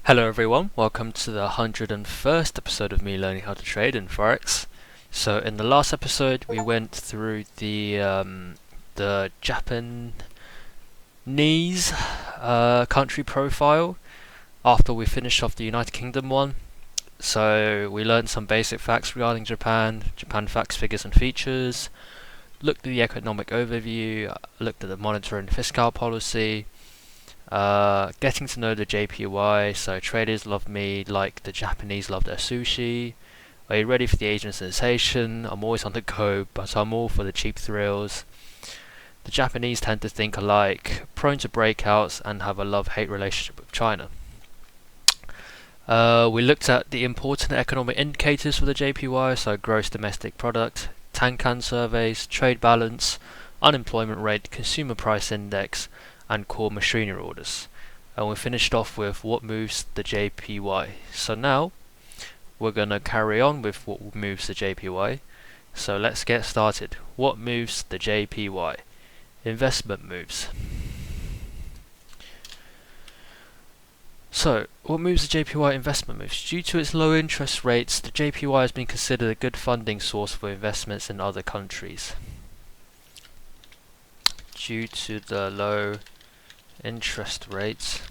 Hello everyone, welcome to the 101st episode of me learning how to trade in Forex. So in the last episode we went through the Japanese country profile after we finished off the United Kingdom one. So we learned some basic facts regarding Japan facts, figures and features, looked at the economic overview, looked at the monetary and fiscal policy, getting to know the JPY. So traders love me like the Japanese love their sushi. Are you ready for the Asian sensation? I'm always on the go, but I'm all for the cheap thrills. The Japanese tend to think alike, prone to breakouts, and have a love-hate relationship with China. We looked at the important economic indicators for the JPY, so gross domestic product, Tankan surveys, trade balance, unemployment rate, consumer price index, and core machinery orders. And we finished off with what moves the JPY. So now we're going to carry on with what moves the JPY. So let's get started. What moves the JPY? Investment moves. So, what moves the JPY? Investment moves. Due to its low interest rates, the JPY has been considered a good funding source for investments in other countries. Due to the low interest rates,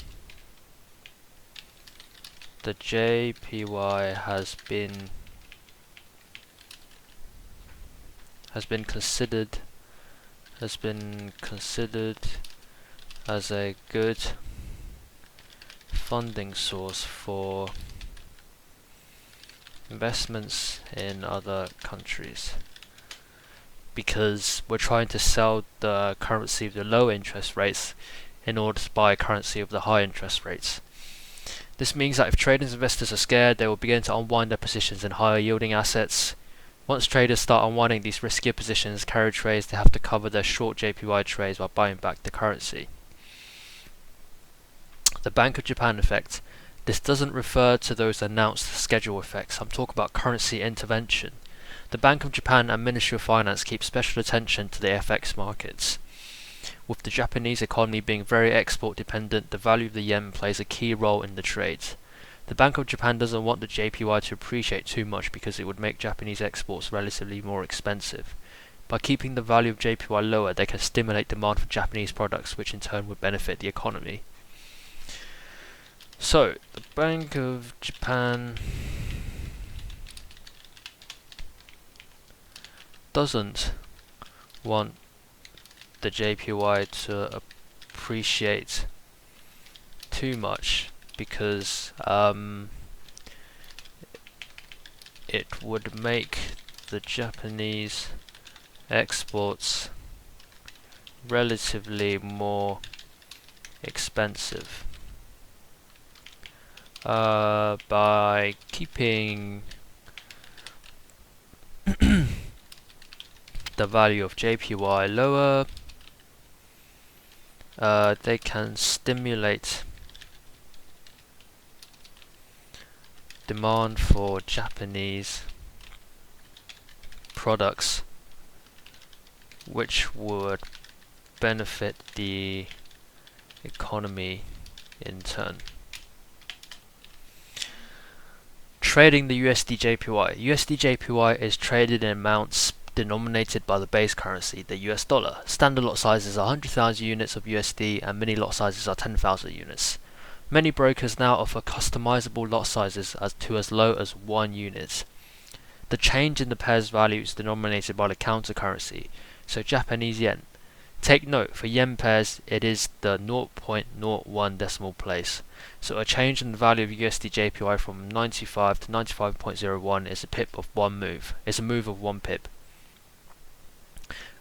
the JPY has been considered as a good funding source for investments in other countries, because we're trying to sell the currency of the low interest rates in order to buy currency of the high interest rates. This means that if traders and investors are scared, they will begin to unwind their positions in higher yielding assets. Once traders start unwinding these riskier positions, carry trades, they have to cover their short JPY trades by buying back the currency. The Bank of Japan effect. This doesn't refer to those announced schedule effects. I'm talking about currency intervention. The Bank of Japan and Ministry of Finance keep special attention to the FX markets. With the Japanese economy being very export dependent, the value of the yen plays a key role in the trades. The Bank of Japan doesn't want the JPY to appreciate too much because it would make Japanese exports relatively more expensive. By keeping the value of JPY lower, they can stimulate demand for Japanese products, which in turn would benefit the economy. So, the Bank of Japan doesn't want the JPY to appreciate too much because it would make the Japanese exports relatively more expensive. By keeping the value of JPY lower, they can stimulate demand for Japanese products, which would benefit the economy in turn. Trading the USD JPY. USD JPY is traded in amounts denominated by the base currency, the US dollar. Standard lot sizes are 100,000 units of USD and mini lot sizes are 10,000 units. Many brokers now offer customizable lot sizes as low as 1 unit. The change in the pair's value is denominated by the counter currency, so Japanese yen. Take note, for yen pairs it is the 0.01 decimal place. So a change in the value of USD JPY from 95 to 95.01 is a move of 1 pip.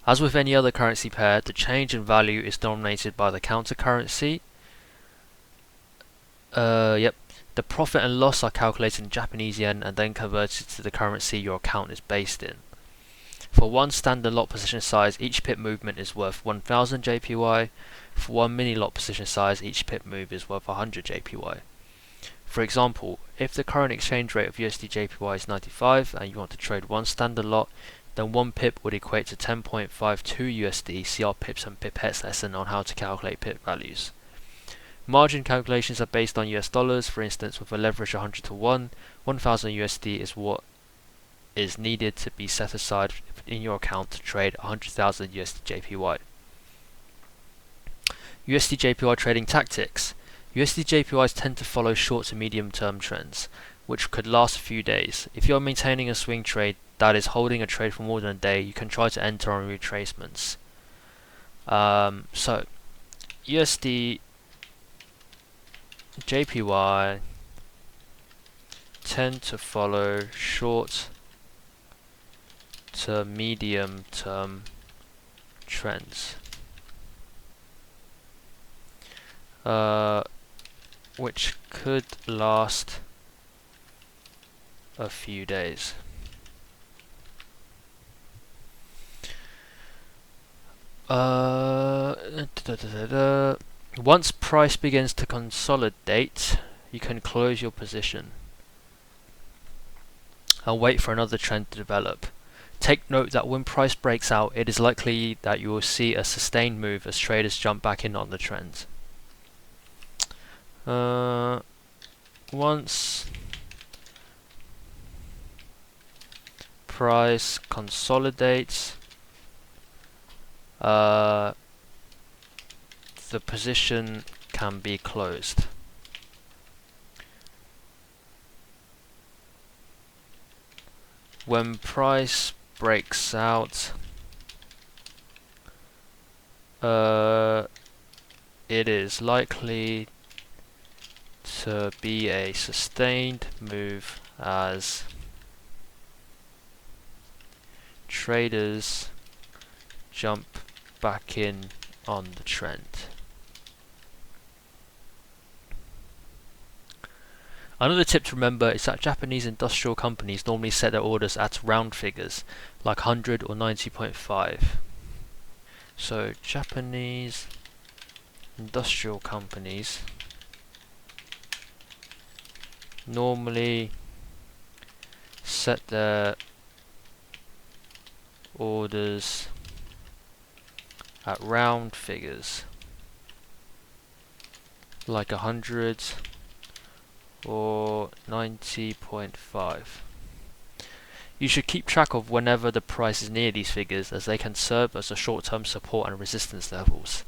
As with any other currency pair, the change in value is denominated by the counter currency. The profit and loss are calculated in Japanese yen and then converted to the currency your account is based in. For one standard lot position size, each pip movement is worth 1000 JPY. For one mini lot position size, each pip move is worth 100 JPY. For example, if the current exchange rate of USD JPY is 95 and you want to trade one standard lot, then 1 pip would equate to 10.52 USD. See our pips and pipettes lesson on how to calculate pip values. Margin calculations are based on US dollars. For instance, with a leverage 100 to 1, 1000 USD is what is needed to be set aside in your account to trade 100,000 USD JPY. USD JPY trading tactics. USD JPYs tend to follow short to medium term trends, which could last a few days. If you're maintaining a swing trade, that is holding a trade for more than a day, you can try to enter on retracements. So USD JPY tend to follow short to medium term trends, which could last a few days. Once price begins to consolidate, you can close your position and wait for another trend to develop. Take note that when price breaks out, it is likely that you will see a sustained move as traders jump back in on the trend. Once price consolidates, the position can be closed. When price breaks out, it is likely to be a sustained move as traders jump back in on the trend. Another tip to remember is that Japanese industrial companies normally set their orders at round figures, like 100 or 90.5. So Japanese industrial companies normally set their orders at round figures, like 100 or 90.5. You should keep track of whenever the price is near these figures, as they can serve as a short-term support and resistance levels.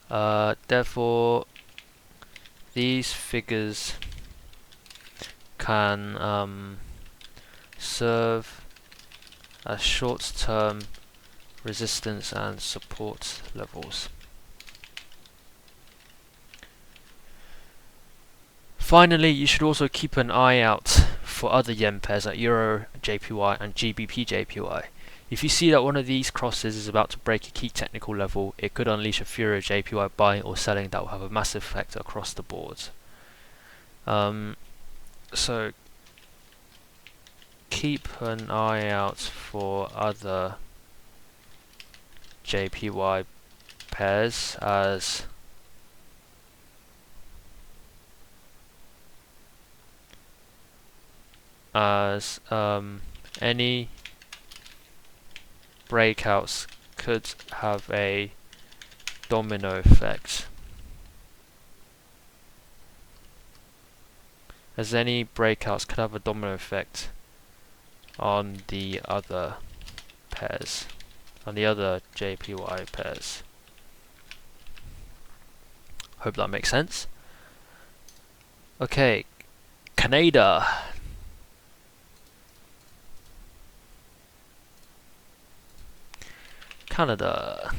Therefore, these figures can serve as short-term resistance and support levels. Finally, you should also keep an eye out for other yen pairs like Euro JPY and GBP JPY. If you see that one of these crosses is about to break a key technical level, it could unleash a Euro JPY buying or selling that will have a massive effect across the board. So keep an eye out for other JPY pairs as any breakouts could have a domino effect. As any breakouts could have a domino effect on the other pairs, on the other JPY pairs. Hope that makes sense. Okay, Canada. Canada.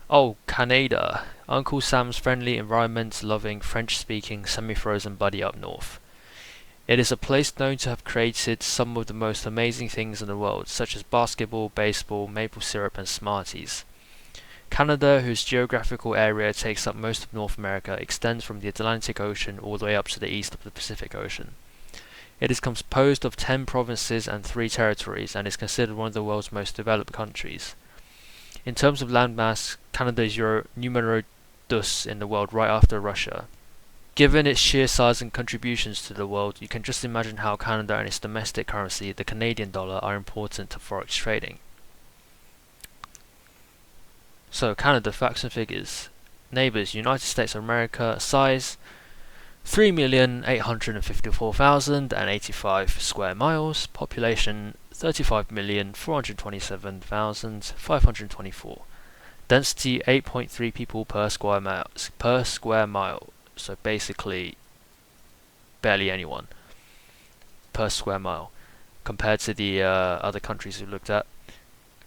Oh, Canada. Uncle Sam's friendly, environment-loving, French-speaking, semi-frozen buddy up north. It is a place known to have created some of the most amazing things in the world, such as basketball, baseball, maple syrup, and Smarties. Canada, whose geographical area takes up most of North America, extends from the Atlantic Ocean all the way up to the east of the Pacific Ocean. It is composed of 10 provinces and 3 territories, and is considered one of the world's most developed countries. In terms of landmass, Canada is numero dos in the world, right after Russia. Given its sheer size and contributions to the world, you can just imagine how Canada and its domestic currency, the Canadian dollar, are important to Forex trading. So Canada, facts and figures. Neighbours, United States of America, size 3,854,085 square miles, population 35,427,524, density 8.3 people per square mile, so basically barely anyone per square mile compared to the other countries we looked at.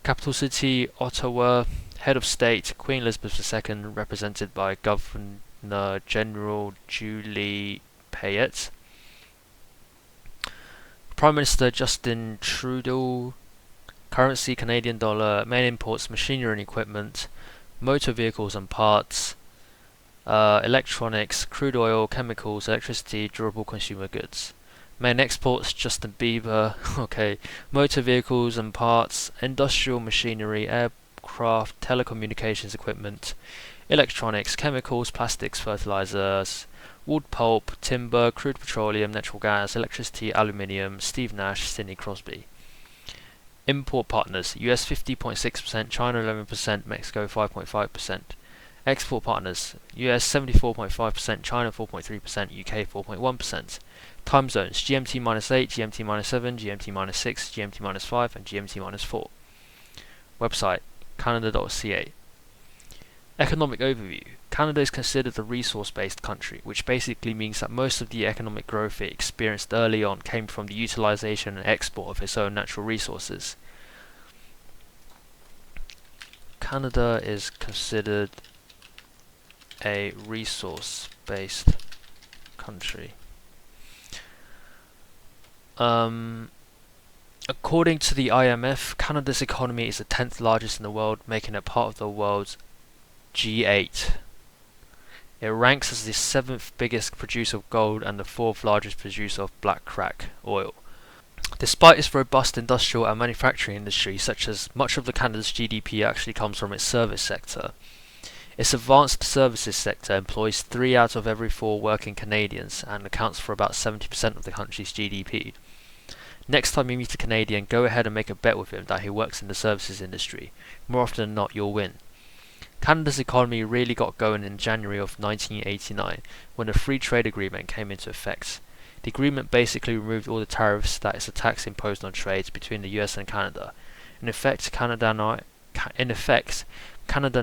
Capital city, Ottawa. Head of state, Queen Elizabeth II, represented by Governor General Julie Payette. Prime Minister Justin Trudeau. Currency, Canadian dollar. Main imports, machinery and equipment, motor vehicles and parts, electronics, crude oil, chemicals, electricity, durable consumer goods. Main exports, Justin Bieber. Okay, motor vehicles and parts, industrial machinery, aircraft, telecommunications equipment, electronics, chemicals, plastics, fertilizers, wood pulp, timber, crude petroleum, natural gas, electricity, aluminium. Steve Nash, Sidney Crosby. Import partners, US 50.6%, China 11%, Mexico 5.5%. Export partners, US 74.5%, China 4.3%, UK 4.1%. Time zones, GMT -8, GMT -7, GMT -6, GMT -5, and GMT -4. Website, canada.ca. Economic overview. Canada is considered a resource-based country, which basically means that most of the economic growth it experienced early on came from the utilization and export of its own natural resources. Canada is considered a resource-based country. According to the IMF, Canada's economy is the 10th largest in the world, making it part of the world's G8. It ranks as the 7th biggest producer of gold and the 4th largest producer of black crack oil. Despite its robust industrial and manufacturing industry, such as much of Canada's GDP actually comes from its service sector. Its advanced services sector employs 3 out of every 4 working Canadians and accounts for about 70% of the country's GDP. Next time you meet a Canadian, go ahead and make a bet with him that he works in the services industry. More often than not, you'll win. Canada's economy really got going in January of 1989, when the Free Trade Agreement came into effect. The agreement basically removed all the tariffs that is a tax imposed on trades between the US and Canada. In effect, Canada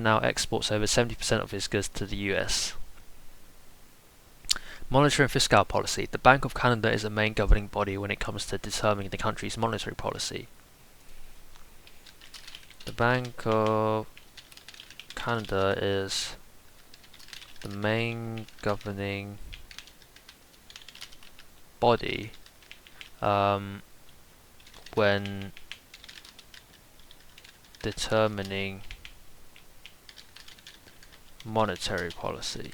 now exports over 70% of its goods to the US. Monetary and fiscal policy. The Bank of Canada is the main governing body when it comes to determining the country's monetary policy. The Bank of Canada is the main governing body when determining monetary policy.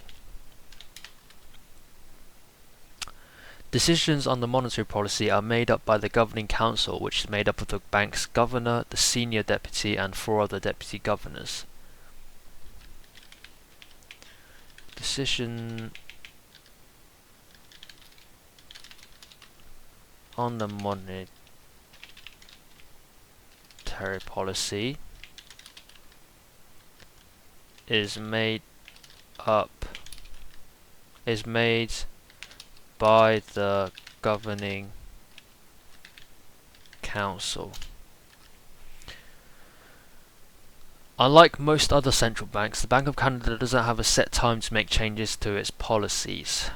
Decisions on the monetary policy are made up by the Governing Council, which is made up of the bank's governor, the senior deputy, and 4 other deputy governors. Decision on the monetary policy is made by the Governing Council. Unlike most other central banks, the Bank of Canada doesn't have a set time to make changes to its policies.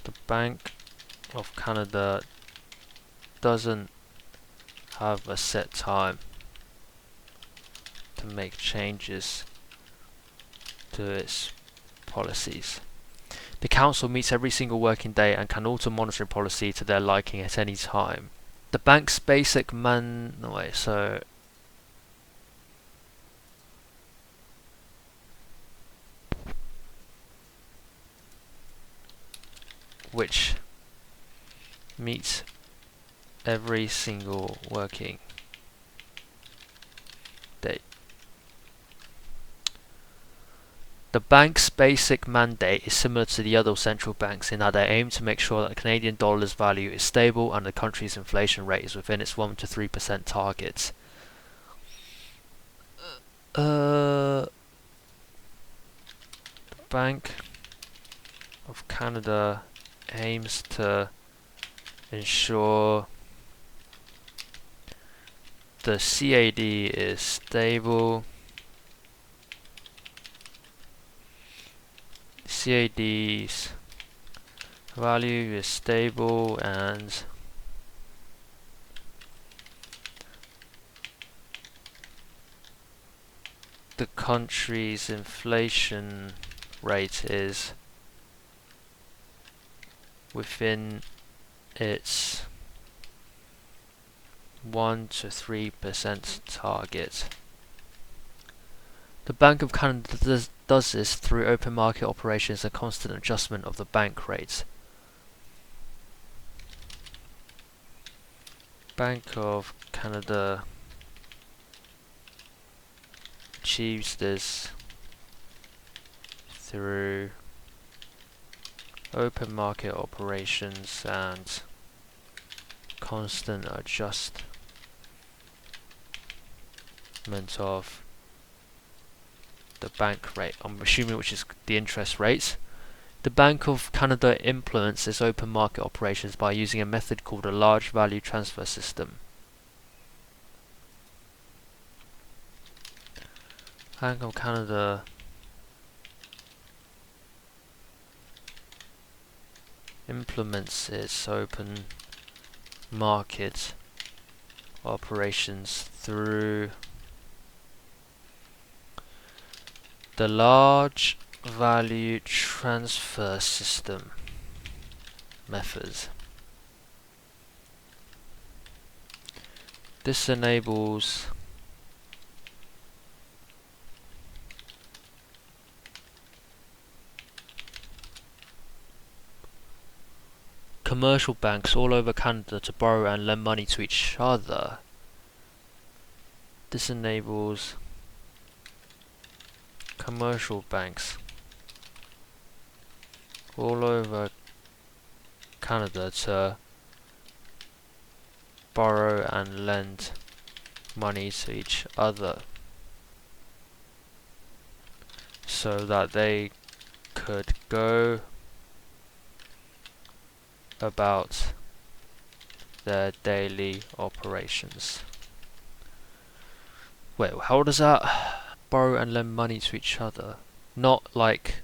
The Bank of Canada doesn't have a set time to make changes to its policies. The Council meets every single working day and can alter monetary policy to their liking at any time. The bank's basic which meets every single working day. The bank's basic mandate is similar to the other central banks in that they aim to make sure that the Canadian dollar's value is stable and the country's inflation rate is within its 1 to 3% target. The Bank of Canada aims to ensure the CAD is stable. CAD's value is stable and the country's inflation rate is within its 1 to 3% target. The Bank of Canada does this through open market operations and constant adjustment of the bank rate. Bank of Canada achieves this through open market operations and constant adjustment of the bank rate, I'm assuming which is the interest rate. The Bank of Canada implements its open market operations by using a method called a large value transfer system. Bank of Canada implements its open market operations through the large value transfer system method. This enables commercial banks all over Canada to borrow and lend money to each other. This enables commercial banks all over Canada to borrow and lend money to each other so that they could go about their daily operations. Wait, how does that borrow and lend money to each other? Not like,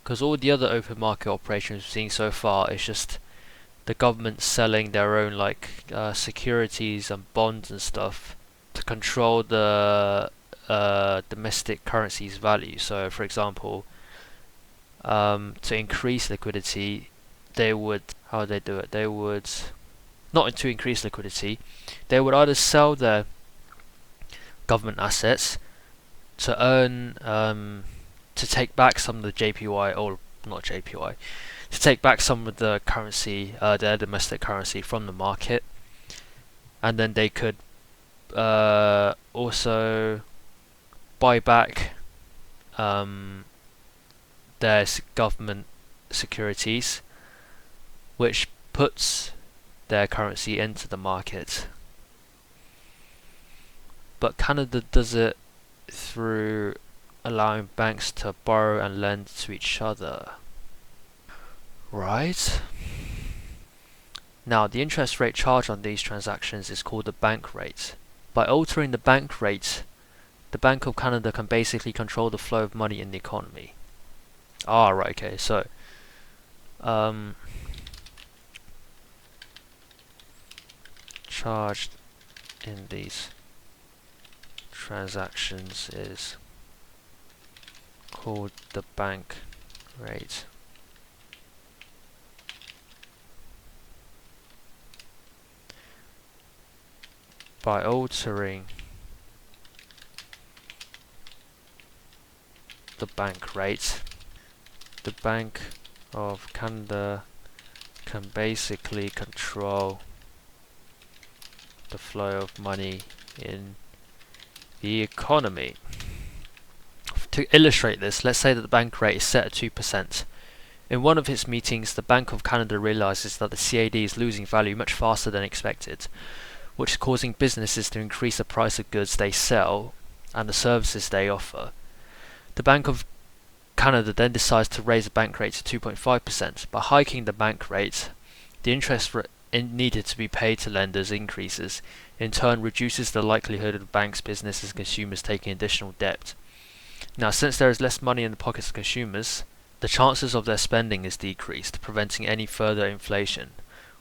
because all the other open market operations we've seen so far is just the government selling their own securities and bonds and stuff to control the domestic currency's value. So for example, to increase liquidity, they would, how would they do it? They would, not to increase liquidity, they would either sell their government assets to earn, to take back some of the JPY, or not JPY, to take back some of the currency, their domestic currency from the market, and then they could also buy back their government securities, which puts their currency into the market. But Canada does it through allowing banks to borrow and lend to each other. Right? Now, the interest rate charged on these transactions is called the bank rate. By altering the bank rate, the Bank of Canada can basically control the flow of money in the economy. Ah, right, okay, so charged in these transactions is called the bank rate. By altering the bank rate, the Bank of Canada can basically control the flow of money in the economy. To illustrate this, let's say that the bank rate is set at 2%. In one of its meetings, the Bank of Canada realizes that the CAD is losing value much faster than expected, which is causing businesses to increase the price of goods they sell and the services they offer. The Bank of Canada then decides to raise the bank rate to 2.5%. By hiking the bank rate, the interest needed to be paid to lenders increases, in turn reduces the likelihood of banks, businesses and consumers taking additional debt. Now, since there is less money in the pockets of consumers, the chances of their spending is decreased, preventing any further inflation.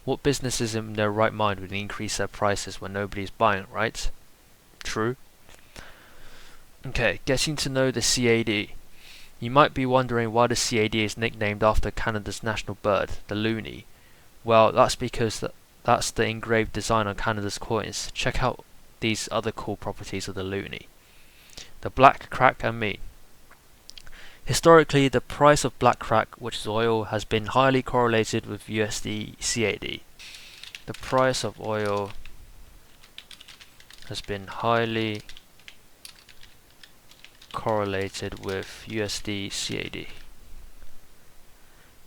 What businesses in their right mind would increase their prices when nobody is buying, right? True. Okay, getting to know the CAD. You might be wondering why the CAD is nicknamed after Canada's national bird, the loonie. Well, that's because that's the engraved design on Canada's coins. Check out these other cool properties of the loonie. The black crack and me. Historically, the price of black crack, which is oil, has been highly correlated with USD CAD. The price of oil has been highly correlated with USD CAD.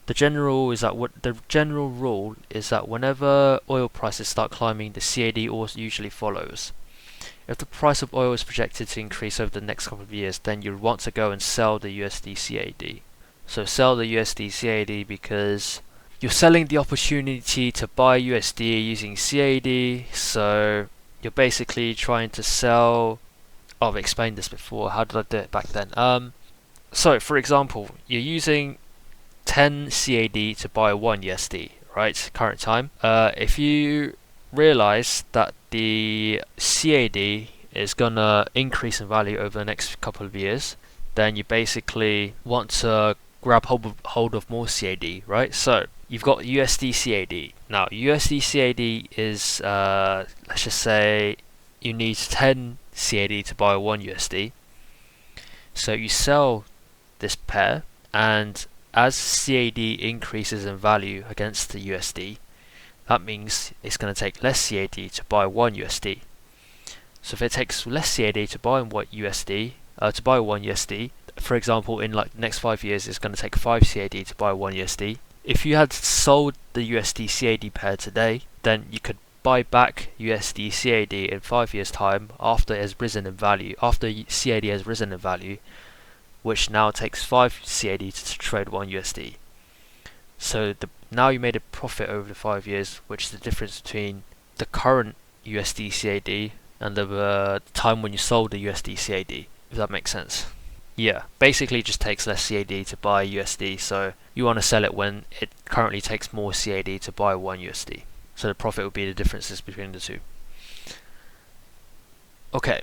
The general rule is that whenever oil prices start climbing, the CAD usually follows. If the price of oil is projected to increase over the next couple of years, then you'd want to go and sell the USD CAD. So sell the USD CAD because you're selling the opportunity to buy USD using CAD. So you're basically trying to sell. Oh, I've explained this before. How did I do it back then? So for example, you're using 10 CAD to buy 1 USD, right? Current time. If you realize that the CAD is gonna increase in value over the next couple of years, then you basically want to grab hold of more CAD, right? So you've got USD CAD. Now USD CAD is let's just say you need 10 CAD to buy 1 USD. So you sell this pair, and as CAD increases in value against the USD, that means it's going to take less CAD to buy 1 USD. So if it takes less CAD to buy 1 USD, for example, in like the next 5 years, it's going to take 5 CAD to buy 1 USD. If you had sold the USD CAD pair today, then you could buy back USD CAD in 5 years' time after it has risen in value, which now takes 5 CAD to trade 1 USD. So now you made a profit over the 5 years, which is the difference between the current USD CAD and the time when you sold the USD CAD, if that makes sense. Yeah, basically it just takes less CAD to buy USD, so you want to sell it when it currently takes more CAD to buy 1 USD. So the profit would be the differences between the two. Okay,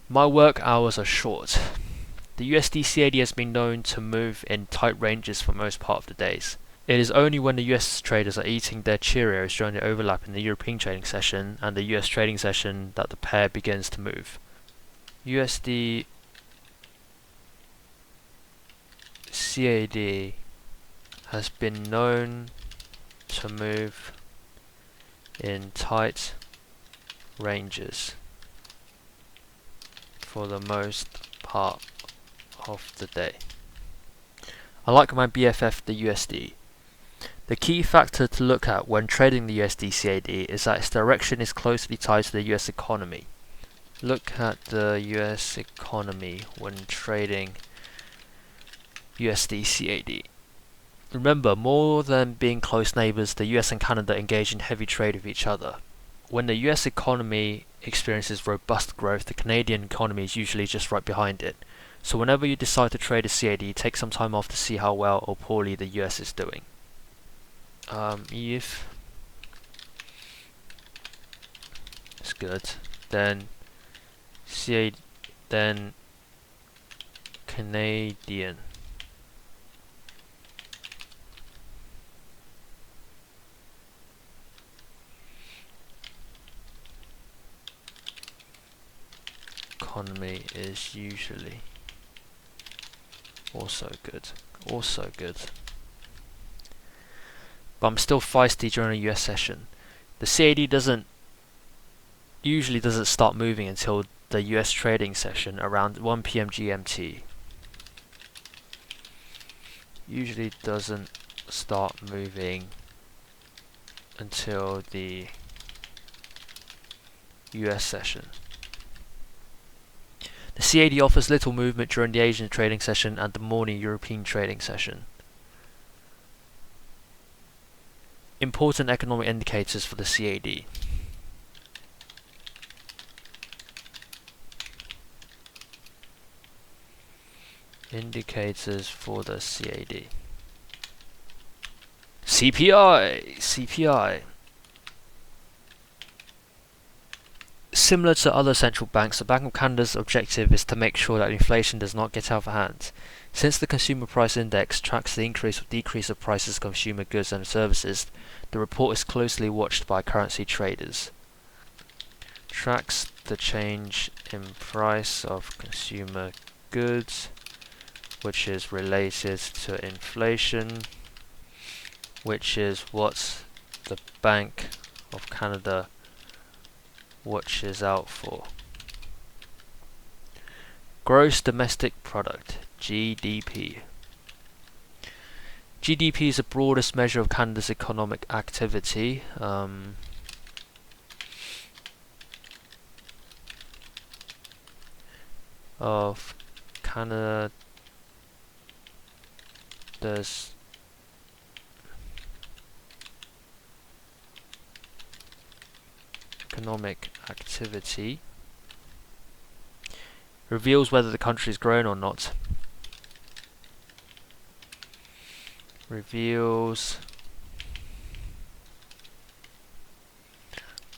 my work hours are short. The USD CAD has been known to move in tight ranges for most part of the days. It is only when the US traders are eating their Cheerios during the overlap in the European trading session and the US trading session that the pair begins to move. USD CAD has been known to move in tight ranges for the most part of the day. I like my BFF, the USD. The key factor to look at when trading the USD CAD is that its direction is closely tied to the US economy. Look at the US economy when trading USD CAD. Remember, more than being close neighbours, the US and Canada engage in heavy trade with each other. When the US economy experiences robust growth, the Canadian economy is usually just right behind it. So whenever you decide to trade a CAD, take some time off to see how well or poorly the US is doing. If it's good, then CAD, then Canadian. Economy is usually also good. But I'm still feisty during a US session. The CAD usually doesn't start moving until the US trading session around 1 PM GMT. usually doesn't start moving until the US session. The CAD offers little movement during the Asian trading session and the morning European trading session. Important economic indicators for the CAD. Indicators for the CAD. CPI. Similar to other central banks, the Bank of Canada's objective is to make sure that inflation does not get out of hand. Since the Consumer Price Index tracks the increase or decrease of prices of consumer goods and services, the report is closely watched by currency traders. Tracks the change in price of consumer goods, which is related to inflation, which is what the Bank of Canada watches out for. Gross Domestic Product, GDP. GDP is the broadest measure of Canada's economic activity. Of Canada's economic activity. Reveals whether the country is growing or not. Reveals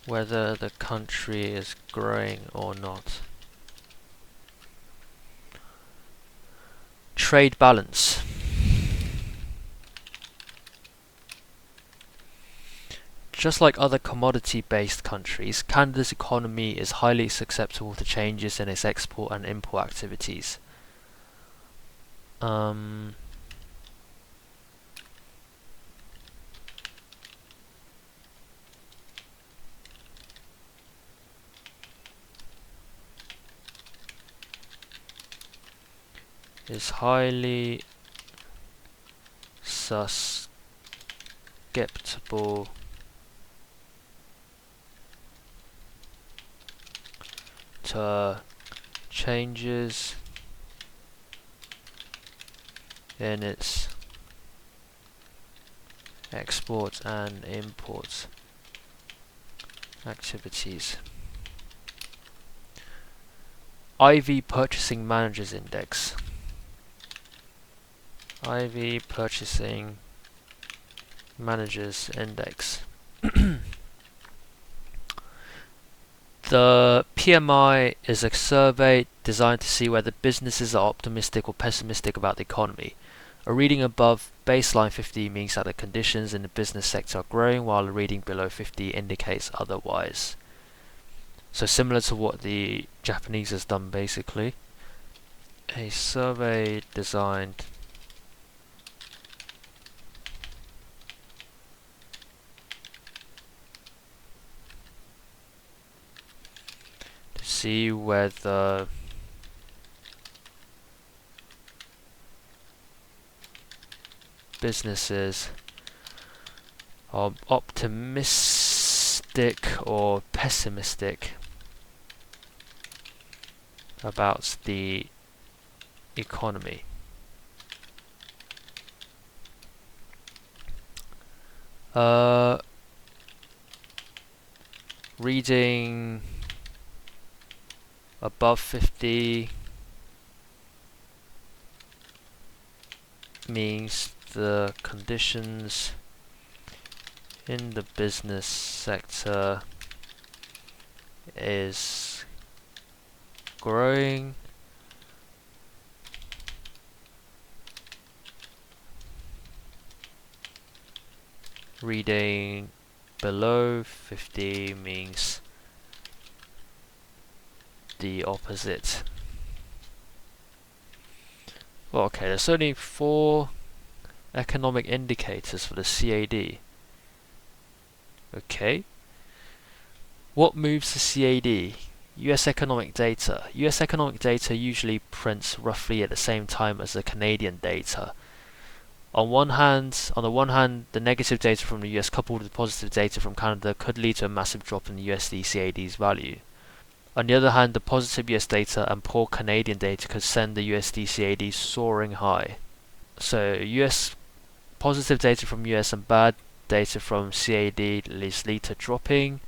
whether the country is growing or not. Trade balance. Just like other commodity-based countries, Canada's economy is highly susceptible to changes in its export and import activities. Is highly susceptible to changes in its export and import activities. IV Purchasing Managers Index. IV Purchasing Managers Index. The PMI is a survey designed to see whether businesses are optimistic or pessimistic about the economy. A reading above baseline 50 means that the conditions in the business sector are growing, while a reading below 50 indicates otherwise. So similar to what the Japanese has done basically. A survey designed to see whether businesses are optimistic or pessimistic about the economy. Reading above 50 means the conditions in the business sector is growing. Reading below 50 means the opposite. Well, okay, there's only 4 economic indicators for the CAD. Okay. What moves the CAD? US economic data. US economic data usually prints roughly at the same time as the Canadian data. On the one hand, the negative data from the US coupled with the positive data from Canada could lead to a massive drop in the USD CAD's value. On the other hand, the positive US data and poor Canadian data could send the USD CAD soaring high. So US positive data from US and bad data from CAD lead to dropping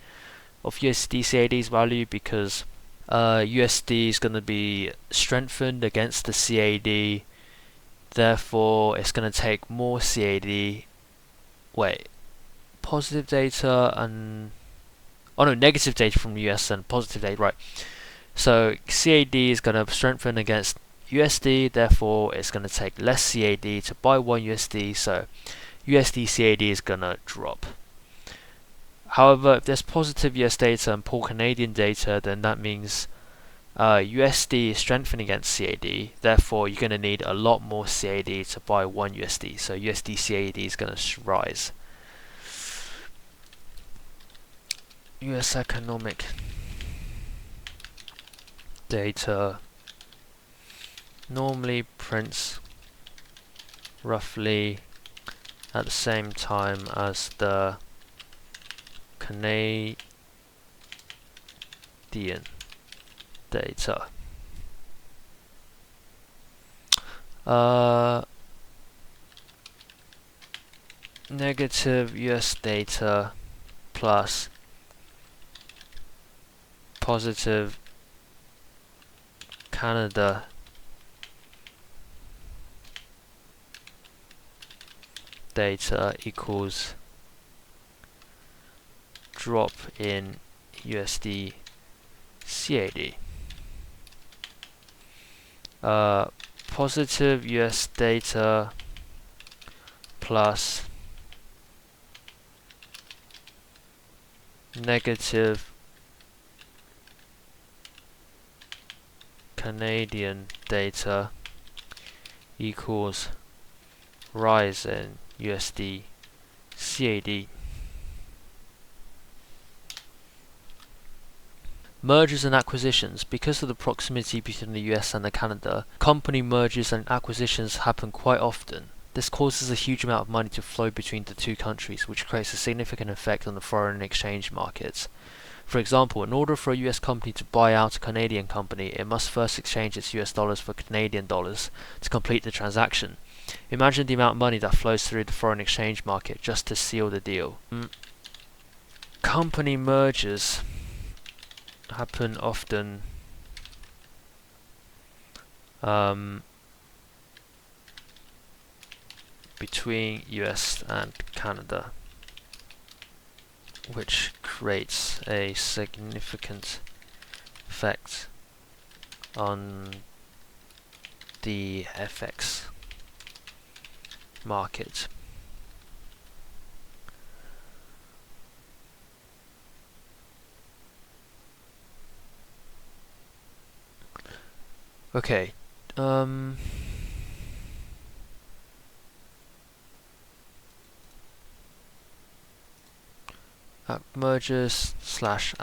of USD CAD's value because USD is going to be strengthened against the CAD. Therefore, it's going to take more CAD. Wait, positive data and negative data from the US and positive data, right? So CAD is going to strengthen against USD. Therefore, it's going to take less CAD to buy one USD. So USD CAD is going to drop. However, if there's positive US data and poor Canadian data, then that means USD is strengthening against CAD. Therefore, you're going to need a lot more CAD to buy one USD. So USD CAD is going to rise. US economic data normally prints roughly at the same time as the Canadian data. Negative US data plus positive Canada data equals drop in USD CAD. Positive US data plus negative Canadian data equals rise in USD CAD. Mergers and acquisitions. Because of the proximity between the US and Canada, company mergers and acquisitions happen quite often. This causes a huge amount of money to flow between the two countries, which creates a significant effect on the foreign exchange markets. For example, in order for a US company to buy out a Canadian company, it must first exchange its US dollars for Canadian dollars to complete the transaction. Imagine the amount of money that flows through the foreign exchange market just to seal the deal. Company mergers happen often between US and Canada, which creates a significant effect on the FX market. Okay, mergers slash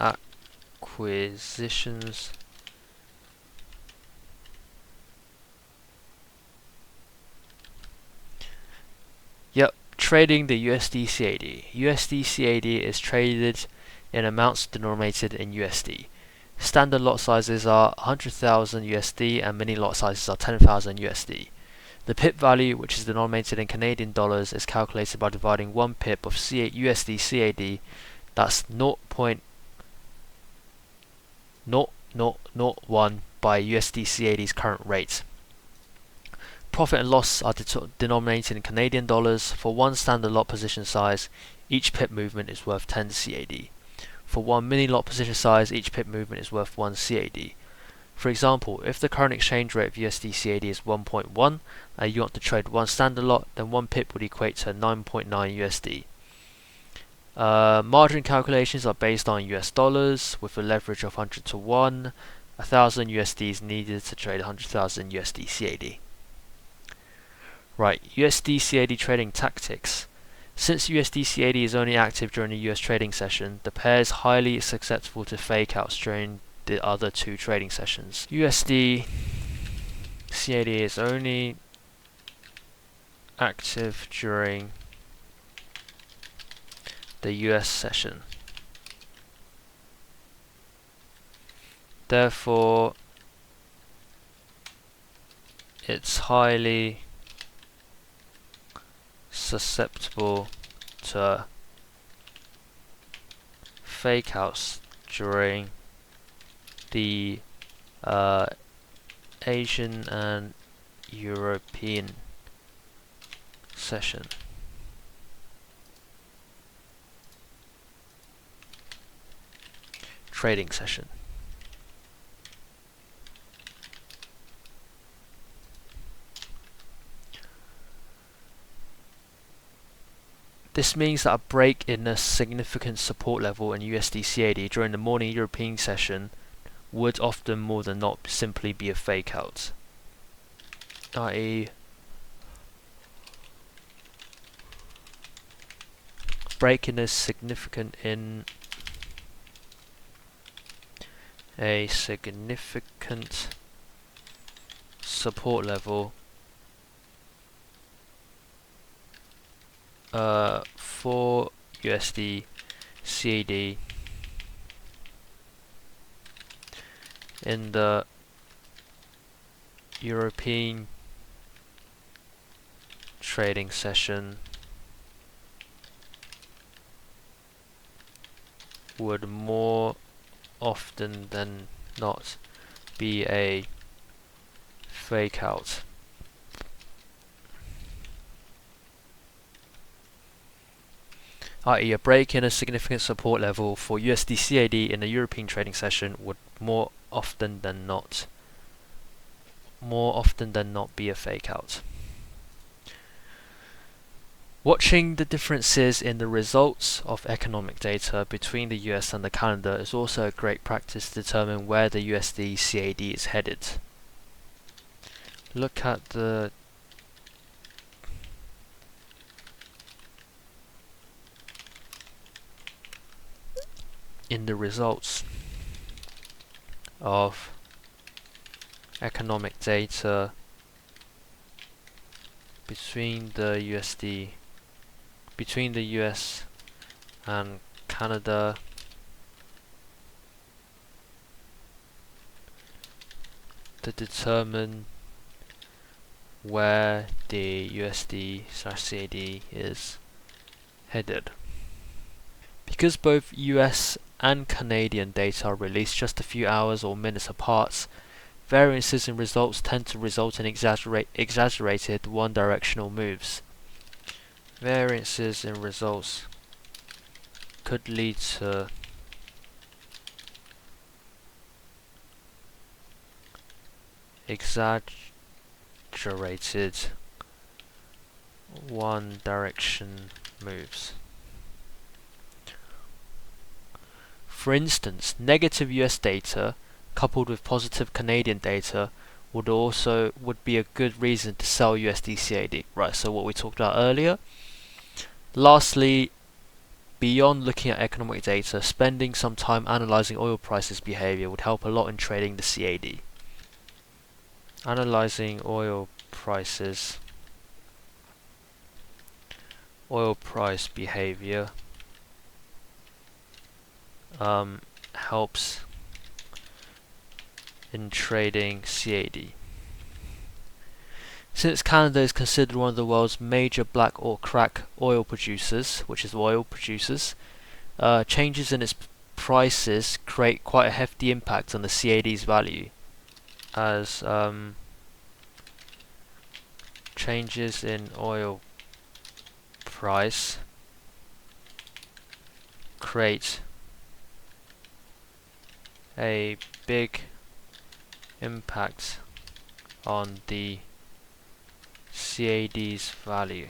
acquisitions. Yep, trading the USD CAD. USD CAD is traded in amounts denominated in USD. Standard lot sizes are 100,000 USD and mini lot sizes are 10,000 USD. The pip value, which is denominated in Canadian dollars, is calculated by dividing 1 pip of USD CAD, that's 0.0001 by USD CAD's current rate. Profit and loss are denominated in Canadian dollars. For one standard lot position size, each pip movement is worth 10 CAD. For one mini lot position size, each pip movement is worth 1 CAD. For example, if the current exchange rate of USD CAD is 1.1 and you want to trade one standard lot, then 1 pip would equate to 9.9 USD. Margin calculations are based on US dollars with a leverage of 100 to 1. 1,000 USD is needed to trade 100,000 USD CAD. Right, USD CAD trading tactics. Since USD CAD is only active during the US trading session, the pair is highly susceptible to fake outs during the other two trading sessions. USD CAD is only active during the US session. Therefore, it's highly susceptible to fake outs during the Asian and European session. Trading session. This means that a break in a significant support level in USD CAD during the morning European session would often more than not simply be a fake out, i.e. break in a significant support level for USD CAD in the European trading session would more often than not be a fake out. I.e. a break in a significant support level for USD CAD in the European trading session would more often than not be a fake out. Watching the differences in the results of economic data between the US and Canada is also a great practice to determine where the USD CAD is headed. Look at the results of economic data between the US and Canada to determine where the USD/CAD is headed. Because both US and Canadian data are released just a few hours or minutes apart, variances in results tend to result in exaggerated one-directional moves. Variances in results could lead to exaggerated one-direction moves. For instance, negative US data coupled with positive Canadian data would be a good reason to sell USD CAD. Right, so what we talked about earlier. Lastly, beyond looking at economic data, spending some time analyzing oil prices behavior would help a lot in trading the CAD. Analyzing oil price behavior helps in trading CAD. Since Canada is considered one of the world's major black or crack oil producers, changes in its prices create quite a hefty impact on the CAD's value, as changes in oil price create a big impact on the CAD's value.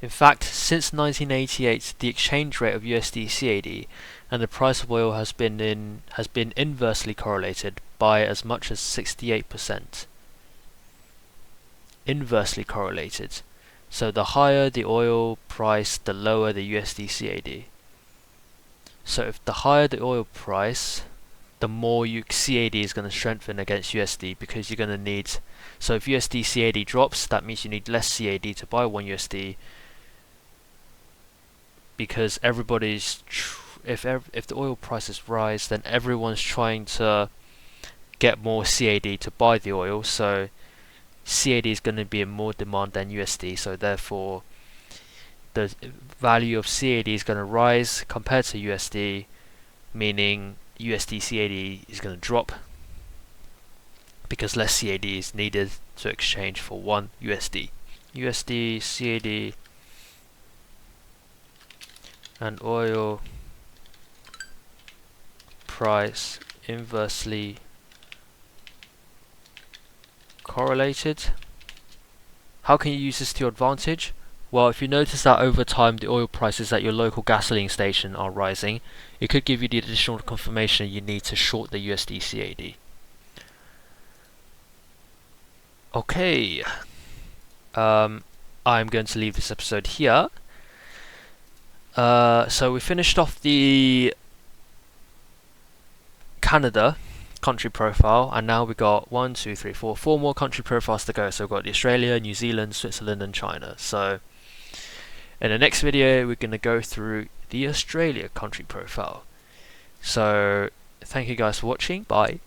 In fact, since 1988, the exchange rate of USD CAD and the price of oil has been inversely correlated by as much as 68%. Inversely correlated. So the higher the oil price, the lower the USD CAD. So if the higher the oil price, the more CAD is going to strengthen against USD, because you're going to need. So if USD CAD drops, that means you need less CAD to buy 1 USD, because if the oil prices rise, then everyone's trying to get more CAD to buy the oil. So CAD is going to be in more demand than USD. So therefore, the value of CAD is going to rise compared to USD, meaning USD CAD is going to drop because less CAD is needed to exchange for 1 USD. USD CAD and oil price inversely correlated. How can you use this to your advantage? Well, if you notice that over time the oil prices at your local gasoline station are rising, it could give you the additional confirmation you need to short the USD CAD. Okay, I'm going to leave this episode here. So we finished off the Canada country profile, and now we got 4 more country profiles to go. So we've got the Australia, New Zealand, Switzerland and China. So in the next video we're going to go through the Australia country profile. So thank you guys for watching. Bye.